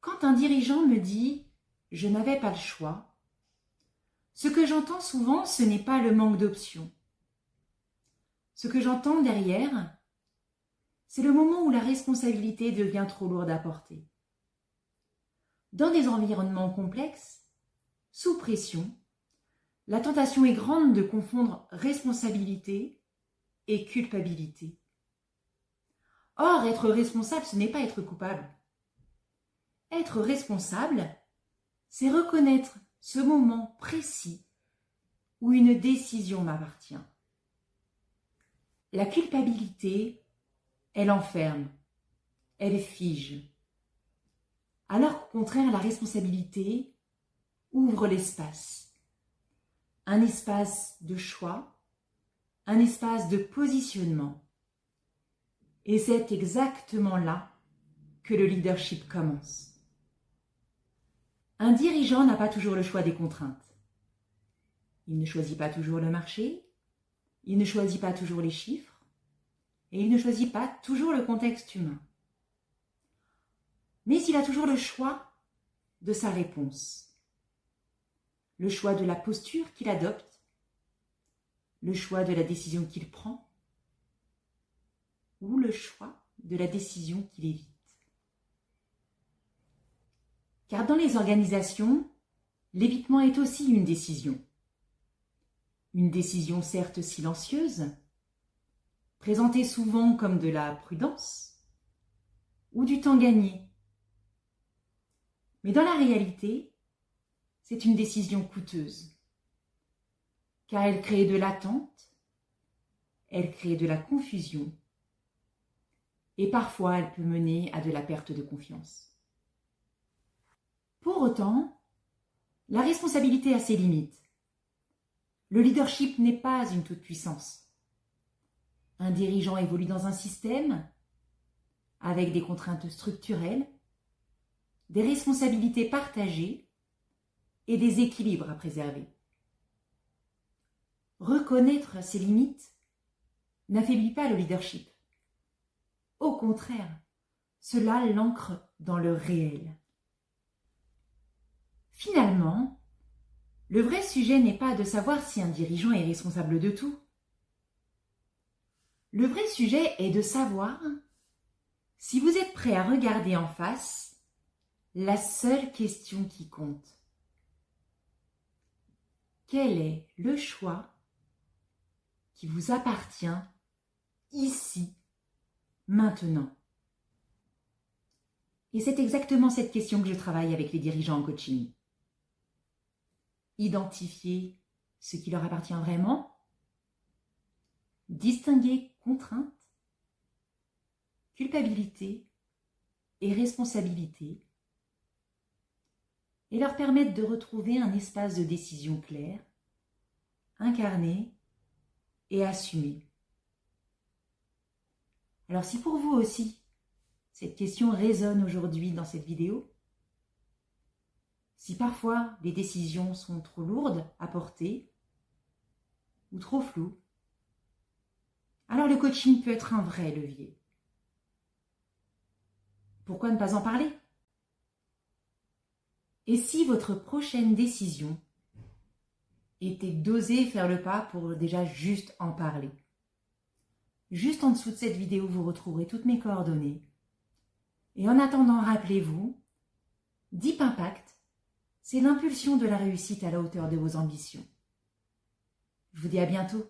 Quand un dirigeant me dit « je n'avais pas le choix », ce que j'entends souvent, ce n'est pas le manque d'options. Ce que j'entends derrière, c'est le moment où la responsabilité devient trop lourde à porter. Dans des environnements complexes, sous pression, la tentation est grande de confondre responsabilité et culpabilité. Or, être responsable, ce n'est pas être coupable. Être responsable, c'est reconnaître ce moment précis où une décision m'appartient. La culpabilité, elle enferme, elle fige. Alors qu'au contraire, la responsabilité ouvre l'espace. Un espace de choix, un espace de positionnement. Et c'est exactement là que le leadership commence. Un dirigeant n'a pas toujours le choix des contraintes. Il ne choisit pas toujours le marché, il ne choisit pas toujours les chiffres, et il ne choisit pas toujours le contexte humain. Mais il a toujours le choix de sa réponse, le choix de la posture qu'il adopte, le choix de la décision qu'il prend, ou le choix de la décision qu'il évite. Car dans les organisations, l'évitement est aussi une décision. Une décision certes silencieuse, présentée souvent comme de la prudence ou du temps gagné. Mais dans la réalité, c'est une décision coûteuse, car elle crée de l'attente, elle crée de la confusion, et parfois elle peut mener à de la perte de confiance. Pour autant, la responsabilité a ses limites. Le leadership n'est pas une toute-puissance. Un dirigeant évolue dans un système avec des contraintes structurelles, des responsabilités partagées et des équilibres à préserver. Reconnaître ses limites n'affaiblit pas le leadership. Au contraire, cela l'ancre dans le réel. Finalement, le vrai sujet n'est pas de savoir si un dirigeant est responsable de tout. Le vrai sujet est de savoir si vous êtes prêt à regarder en face la seule question qui compte. Quel est le choix qui vous appartient ici, maintenant? Et c'est exactement cette question que je travaille avec les dirigeants en coaching. Identifier ce qui leur appartient vraiment, distinguer contrainte, culpabilité et responsabilité, et leur permettre de retrouver un espace de décision clair, incarné et assumé. Alors si pour vous aussi, cette question résonne aujourd'hui dans cette vidéo, si parfois les décisions sont trop lourdes à porter ou trop floues, alors le coaching peut être un vrai levier. Pourquoi ne pas en parler? Et si votre prochaine décision était d'oser faire le pas pour déjà juste en parler? Juste en dessous de cette vidéo, vous retrouverez toutes mes coordonnées. Et en attendant, rappelez-vous, Deep Impact, c'est l'impulsion de la réussite à la hauteur de vos ambitions. Je vous dis à bientôt.